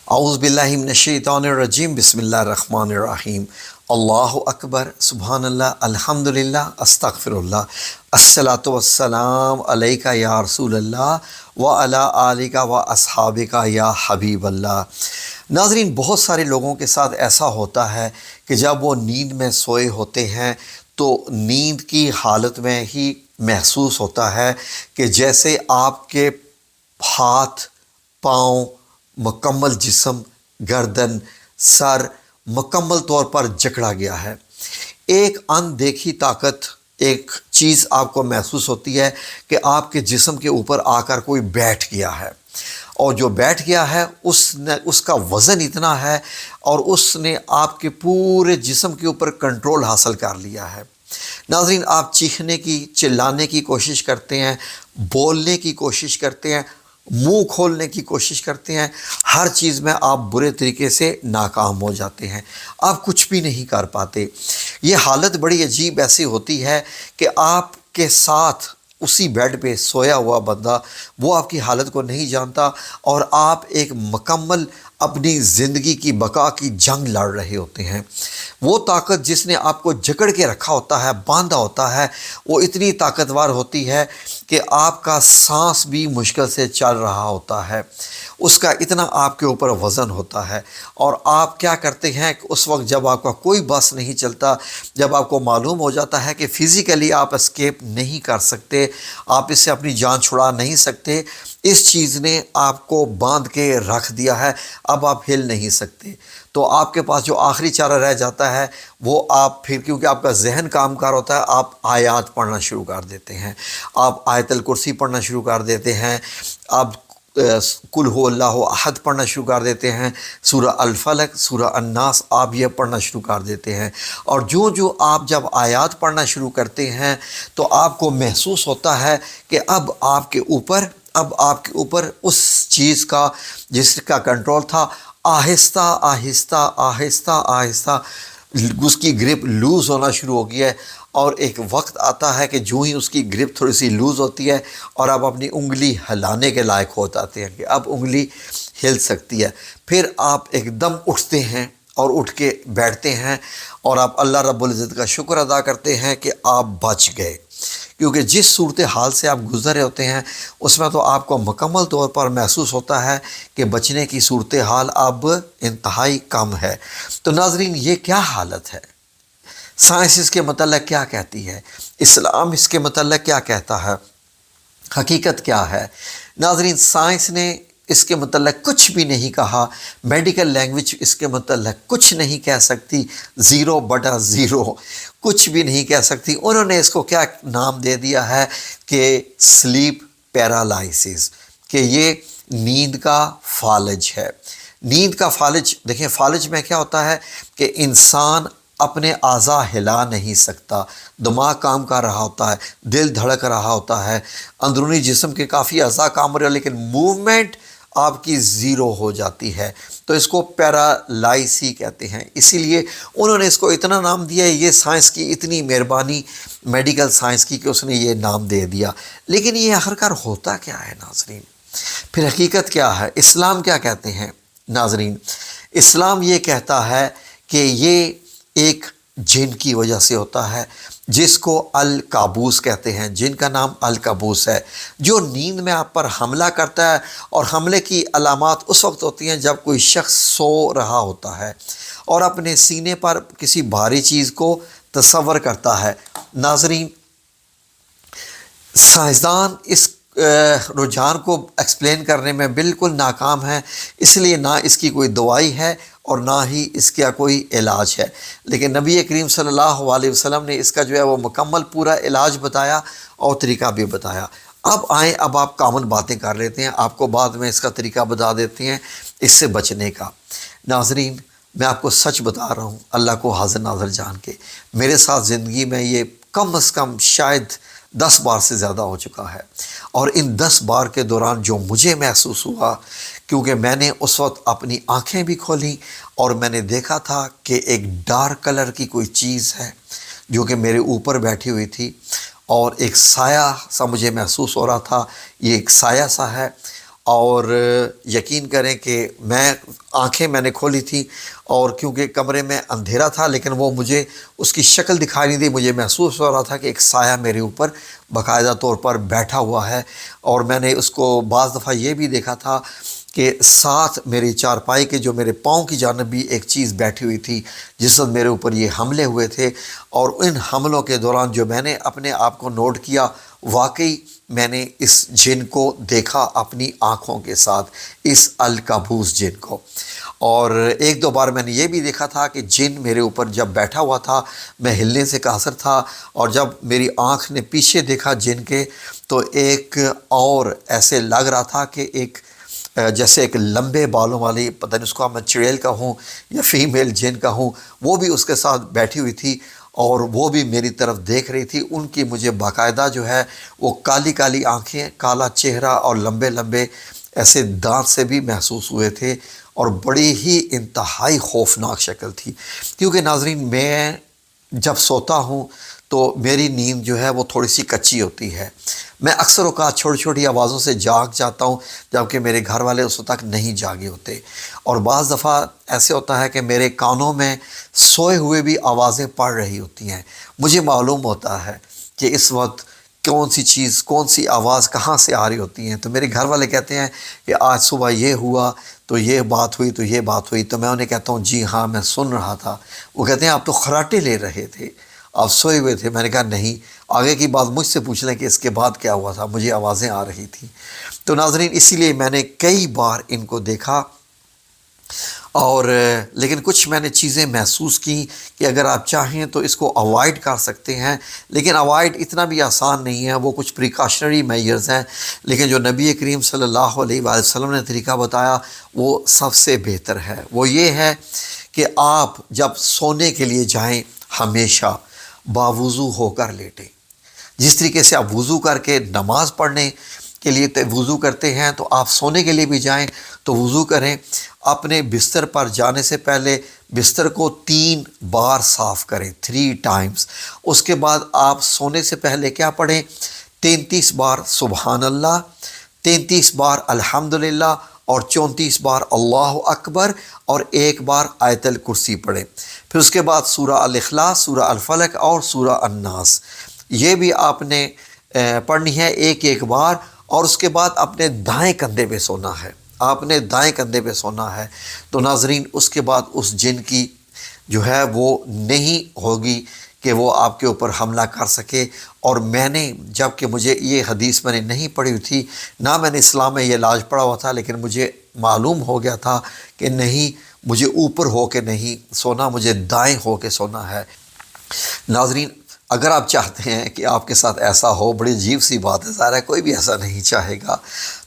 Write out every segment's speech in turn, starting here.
اعوذ باللہ من الشیطان الرجیم بسم اللہ الرحمن الرحیم اللہ اکبر سبحان اللہ الحمدللہ استغفر اللہ الصلاۃ والسلام علیکہ یا رسول اللہ وعلی آلکہ و اصحابکہ یا حبیب اللہ۔ ناظرین، بہت سارے لوگوں کے ساتھ ایسا ہوتا ہے کہ جب وہ نیند میں سوئے ہوتے ہیں تو نیند کی حالت میں ہی محسوس ہوتا ہے کہ جیسے آپ کے ہاتھ، پاؤں، مکمل جسم، گردن، سر مکمل طور پر جکڑا گیا ہے۔ ایک اندیکھی طاقت، ایک چیز آپ کو محسوس ہوتی ہے کہ آپ کے جسم کے اوپر آ کر کوئی بیٹھ گیا ہے، اور جو بیٹھ گیا ہے اس کا وزن اتنا ہے اور اس نے آپ کے پورے جسم کے اوپر کنٹرول حاصل کر لیا ہے۔ ناظرین، آپ چیخنے کی، چلانے کی کوشش کرتے ہیں، بولنے کی کوشش کرتے ہیں، منہ کھولنے کی کوشش کرتے ہیں، ہر چیز میں آپ برے طریقے سے ناکام ہو جاتے ہیں، آپ کچھ بھی نہیں کر پاتے۔ یہ حالت بڑی عجیب ایسی ہوتی ہے کہ آپ کے ساتھ اسی بیڈ پہ سویا ہوا بندہ وہ آپ کی حالت کو نہیں جانتا، اور آپ ایک مکمل اپنی زندگی کی بقا کی جنگ لڑ رہے ہوتے ہیں۔ وہ طاقت جس نے آپ کو جکڑ کے رکھا ہوتا ہے، باندھا ہوتا ہے، وہ اتنی طاقتور ہوتی ہے کہ آپ کا سانس بھی مشکل سے چل رہا ہوتا ہے، اس کا اتنا آپ کے اوپر وزن ہوتا ہے۔ اور آپ کیا کرتے ہیں کہ اس وقت جب آپ کا کوئی بس نہیں چلتا، جب آپ کو معلوم ہو جاتا ہے کہ فزیکلی آپ اسکیپ نہیں کر سکتے، آپ اس سے اپنی جان چھڑا نہیں سکتے، اس چیز نے آپ کو باندھ کے رکھ دیا ہے، اب آپ ہل نہیں سکتے، تو آپ کے پاس جو آخری چارہ رہ جاتا ہے وہ آپ پھر، کیونکہ آپ کا ذہن کام کار ہوتا ہے، آپ آیات پڑھنا شروع کر دیتے ہیں، آپ آیت الکرسی پڑھنا شروع کر دیتے ہیں، آپ قل هو اللہ احد پڑھنا شروع کر دیتے ہیں، سورہ الفلق، سورہ الناس، آپ یہ پڑھنا شروع کر دیتے ہیں۔ اور جو آپ جب آیات پڑھنا شروع کرتے ہیں تو آپ کو محسوس ہوتا ہے کہ اب آپ کے اوپر اس چیز کا جس کا کنٹرول تھا، آہستہ آہستہ آہستہ آہستہ اس کی گرپ لوز ہونا شروع ہو گیا ہے، اور ایک وقت آتا ہے کہ جو ہی اس کی گرپ تھوڑی سی لوز ہوتی ہے اور آپ اپنی انگلی ہلانے کے لائق ہو جاتے ہیں کہ اب انگلی ہل سکتی ہے، پھر آپ ایک دم اٹھتے ہیں اور اٹھ کے بیٹھتے ہیں، اور آپ اللہ رب العزت کا شکر ادا کرتے ہیں کہ آپ بچ گئے، کیونکہ جس صورتحال سے آپ گزر رہے ہوتے ہیں اس میں تو آپ کو مکمل طور پر محسوس ہوتا ہے کہ بچنے کی صورتحال اب انتہائی کم ہے۔ تو ناظرین، یہ کیا حالت ہے؟ سائنس اس کے متعلق کیا کہتی ہے؟ اسلام اس کے متعلق کیا کہتا ہے؟ حقیقت کیا ہے؟ ناظرین، سائنس نے اس کے متعلق کچھ بھی نہیں کہا، میڈیکل لینگویج اس کے متعلق کچھ نہیں کہہ سکتی، 0/0 کچھ بھی نہیں کہہ سکتی۔ انہوں نے اس کو کیا نام دے دیا ہے کہ سلیپ پیرالائسس، کہ یہ نیند کا فالج ہے۔ نیند کا فالج، دیکھیں فالج میں کیا ہوتا ہے کہ انسان اپنے اعضاء ہلا نہیں سکتا، دماغ کام کر رہا ہوتا ہے، دل دھڑک رہا ہوتا ہے، اندرونی جسم کے کافی اعضاء کام ہو رہے ہیں، لیکن موومنٹ آپ کی 0 ہو جاتی ہے، تو اس کو پیرالائسی کہتے ہیں۔ اسی لیے انہوں نے اس کو اتنا نام دیا ہے، یہ سائنس کی اتنی مہربانی میڈیکل سائنس کی کہ اس نے یہ نام دے دیا۔ لیکن یہ آخرکار ہوتا کیا ہے ناظرین؟ پھر حقیقت کیا ہے؟ اسلام کیا کہتے ہیں ناظرین؟ اسلام یہ کہتا ہے کہ یہ ایک جن کی وجہ سے ہوتا ہے، جس کو الکابوس کہتے ہیں، جن کا نام الکابوس ہے، جو نیند میں آپ پر حملہ کرتا ہے، اور حملے کی علامات اس وقت ہوتی ہیں جب کوئی شخص سو رہا ہوتا ہے اور اپنے سینے پر کسی بھاری چیز کو تصور کرتا ہے۔ ناظرین، سائنسدان اس رجحان کو ایکسپلین کرنے میں بالکل ناکام ہے، اس لیے نہ اس کی کوئی دوائی ہے اور نہ ہی اس کا کوئی علاج ہے، لیکن نبی کریم صلی اللہ علیہ وسلم نے اس کا جو ہے وہ مکمل پورا علاج بتایا اور طریقہ بھی بتایا۔ اب آپ کامن باتیں کر لیتے ہیں، آپ کو بعد میں اس کا طریقہ بتا دیتے ہیں اس سے بچنے کا۔ ناظرین، میں آپ کو سچ بتا رہا ہوں، اللہ کو حاضر ناظر جان کے، میرے ساتھ زندگی میں یہ کم از کم شاید 10 بار سے زیادہ ہو چکا ہے، اور ان 10 بار کے دوران جو مجھے محسوس ہوا، کیونکہ میں نے اس وقت اپنی آنکھیں بھی کھولیں اور میں نے دیکھا تھا کہ ایک ڈارک کلر کی کوئی چیز ہے جو کہ میرے اوپر بیٹھی ہوئی تھی، اور ایک سایہ سا مجھے محسوس ہو رہا تھا، یہ ایک سایہ سا ہے، اور یقین کریں کہ میں نے کھولی تھی، اور کیونکہ کمرے میں اندھیرا تھا لیکن وہ مجھے اس کی شکل دکھائی نہیں دی، مجھے محسوس ہو رہا تھا کہ ایک سایہ میرے اوپر باقاعدہ طور پر بیٹھا ہوا ہے۔ اور میں نے اس کو بعض دفعہ یہ بھی دیکھا تھا کہ ساتھ میری چارپائی کے جو میرے پاؤں کی جانب بھی ایک چیز بیٹھی ہوئی تھی جس وقت میرے اوپر یہ حملے ہوئے تھے۔ اور ان حملوں کے دوران جو میں نے اپنے آپ کو نوٹ کیا، واقعی میں نے اس جن کو دیکھا اپنی آنکھوں کے ساتھ، اس الکابوس جن کو۔ اور ایک دو بار میں نے یہ بھی دیکھا تھا کہ جن میرے اوپر جب بیٹھا ہوا تھا میں ہلنے سے قاصر تھا، اور جب میری آنکھ نے پیچھے دیکھا جن کے تو ایک اور ایسے لگ رہا تھا کہ ایک جیسے ایک لمبے بالوں والی، پتہ نہیں اس کو میں چڑیل کا ہوں یا فیمیل جن کا ہوں، وہ بھی اس کے ساتھ بیٹھی ہوئی تھی اور وہ بھی میری طرف دیکھ رہی تھی۔ ان کی مجھے باقاعدہ جو ہے وہ کالی کالی آنکھیں، کالا چہرہ اور لمبے لمبے ایسے دانت سے بھی محسوس ہوئے تھے، اور بڑی ہی انتہائی خوفناک شکل تھی۔ کیونکہ ناظرین میں جب سوتا ہوں تو میری نیند جو ہے وہ تھوڑی سی کچی ہوتی ہے، میں اکثر اوقات چھوٹی چھوٹی آوازوں سے جاگ جاتا ہوں جبکہ میرے گھر والے اس وقت تک نہیں جاگے ہوتے، اور بعض دفعہ ایسے ہوتا ہے کہ میرے کانوں میں سوئے ہوئے بھی آوازیں پڑ رہی ہوتی ہیں، مجھے معلوم ہوتا ہے کہ اس وقت کون سی چیز، کون سی آواز کہاں سے آ رہی ہوتی ہیں۔ تو میرے گھر والے کہتے ہیں کہ آج صبح یہ ہوا تو یہ بات ہوئی تو یہ بات ہوئی، تو میں انہیں کہتا ہوں جی ہاں میں سن رہا تھا۔ وہ کہتے ہیں آپ تو خراٹے لے رہے تھے، آپ سوئے ہوئے تھے۔ میں نے کہا نہیں، آگے کی بات مجھ سے پوچھ لیں کہ اس کے بعد کیا ہوا تھا، مجھے آوازیں آ رہی تھیں۔ تو ناظرین اسی لیے میں نے کئی بار ان کو دیکھا، اور لیکن کچھ میں نے چیزیں محسوس کی کہ اگر آپ چاہیں تو اس کو اوائڈ کر سکتے ہیں، لیکن اوائڈ اتنا بھی آسان نہیں ہے، وہ کچھ پریکاشنری میئرز ہیں، لیکن جو نبی کریم صلی اللہ علیہ وآلہ وسلم نے طریقہ بتایا وہ سب سے بہتر ہے۔ وہ یہ ہے کہ آپ جب سونے کے لیے جائیں ہمیشہ باوضو ہو کر لیٹیں۔ جس طریقے سے آپ وضو کر کے نماز پڑھنے کے لیے وضو کرتے ہیں تو آپ سونے کے لیے بھی جائیں تو وضو کریں۔ اپنے بستر پر جانے سے پہلے بستر کو 3 بار صاف کریں، 3 ٹائمز۔ اس کے بعد آپ سونے سے پہلے کیا پڑھیں؟ 33 بار سبحان اللہ، 33 بار الحمدللہ، اور 34 بار اللہ اکبر، اور 1 بار آیت الکرسی پڑھیں۔ پھر اس کے بعد سورہ الاخلاص، سورہ الفلق اور سورہ الناس، یہ بھی آپ نے پڑھنی ہے ایک ایک بار۔ اور اس کے بعد اپنے دائیں کندھے پہ سونا ہے، آپ نے دائیں کندھے پہ سونا ہے۔ تو ناظرین اس کے بعد اس جن کی جو ہے وہ نہیں ہوگی کہ وہ آپ کے اوپر حملہ کر سکے۔ اور میں نے جب کہ مجھے یہ حدیث میں نے نہیں پڑھی ہوئی تھی، نہ میں نے اسلام میں یہ علاج پڑھا ہوا تھا، لیکن مجھے معلوم ہو گیا تھا کہ نہیں، مجھے اوپر ہو کے نہیں سونا، مجھے دائیں ہو کے سونا ہے۔ ناظرین اگر آپ چاہتے ہیں کہ آپ کے ساتھ ایسا ہو، بڑی عجیب سی بات ہے، ظاہر ہے کوئی بھی ایسا نہیں چاہے گا،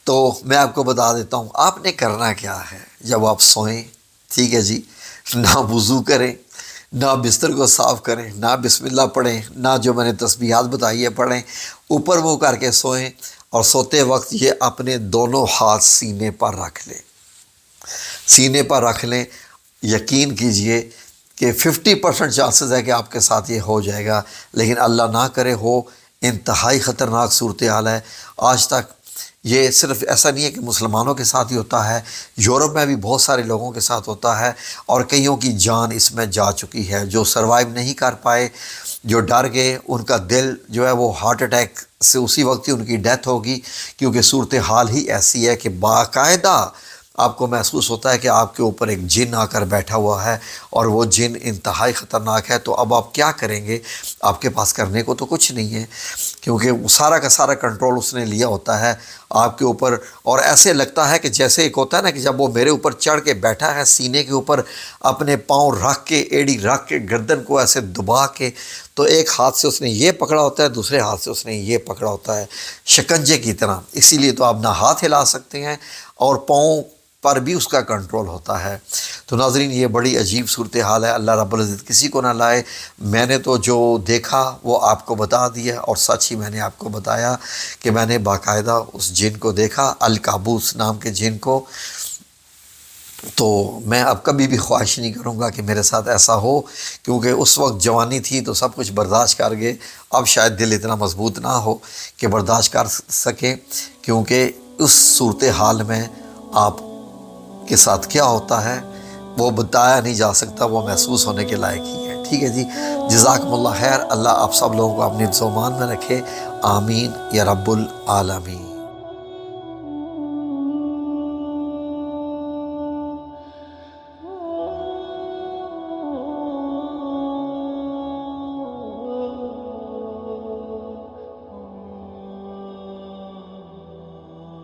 تو میں آپ کو بتا دیتا ہوں آپ نے کرنا کیا ہے۔ جب آپ سوئیں، ٹھیک ہے جی، نہ وضو کریں، نہ بستر کو صاف کریں، نہ بسم اللہ پڑھیں، نہ جو میں نے تسبیحات بتائی ہے پڑھیں، اوپر منہ کر کے سوئیں، اور سوتے وقت یہ اپنے دونوں ہاتھ سینے پر رکھ لیں، سینے پر رکھ لیں۔ یقین کیجئے کہ 50% چانسز ہے کہ آپ کے ساتھ یہ ہو جائے گا، لیکن اللہ نہ کرے ہو، انتہائی خطرناک صورتحال ہے۔ آج تک یہ صرف ایسا نہیں ہے کہ مسلمانوں کے ساتھ ہی ہوتا ہے، یورپ میں بھی بہت سارے لوگوں کے ساتھ ہوتا ہے، اور کئیوں کی جان اس میں جا چکی ہے۔ جو سروائیو نہیں کر پائے، جو ڈر گئے، ان کا دل جو ہے وہ ہارٹ اٹیک سے اسی وقت ہی ان کی ڈیتھ ہوگی، کیونکہ صورتحال ہی ایسی ہے کہ باقاعدہ آپ کو محسوس ہوتا ہے کہ آپ کے اوپر ایک جن آ کر بیٹھا ہوا ہے، اور وہ جن انتہائی خطرناک ہے۔ تو اب آپ کیا کریں گے؟ آپ کے پاس کرنے کو تو کچھ نہیں ہے، کیونکہ وہ سارا کا سارا کنٹرول اس نے لیا ہوتا ہے آپ کے اوپر۔ اور ایسے لگتا ہے کہ جیسے ایک ہوتا ہے نا کہ جب وہ میرے اوپر چڑھ کے بیٹھا ہے، سینے کے اوپر اپنے پاؤں رکھ کے، ایڑی رکھ کے، گردن کو ایسے دبا کے، تو ایک ہاتھ سے اس نے یہ پکڑا ہوتا ہے، دوسرے ہاتھ سے اس نے یہ پکڑا ہوتا ہے، شکنجے کی طرح۔ اسی لیے تو آپ نہ ہاتھ ہلا سکتے ہیں، اور پاؤں پر بھی اس کا کنٹرول ہوتا ہے۔ تو ناظرین یہ بڑی عجیب صورتحال ہے، اللہ رب العزت کسی کو نہ لائے۔ میں نے تو جو دیکھا وہ آپ کو بتا دیا، اور سچ ہی میں نے آپ کو بتایا کہ میں نے باقاعدہ اس جن کو دیکھا، الکابوس نام کے جن کو۔ تو میں اب کبھی بھی خواہش نہیں کروں گا کہ میرے ساتھ ایسا ہو، کیونکہ اس وقت جوانی تھی تو سب کچھ برداشت کر گئے، اب شاید دل اتنا مضبوط نہ ہو کہ برداشت کر سکے، کیونکہ اس صورتحال میں آپ کے ساتھ کیا ہوتا ہے وہ بتایا نہیں جا سکتا، وہ محسوس ہونے کے لائق ہی ہے۔ ٹھیک ہے جی، جزاکم اللہ خیر، اللہ آپ سب لوگوں کو اپنی حفظ و امان میں رکھے، آمین یا رب العالمین۔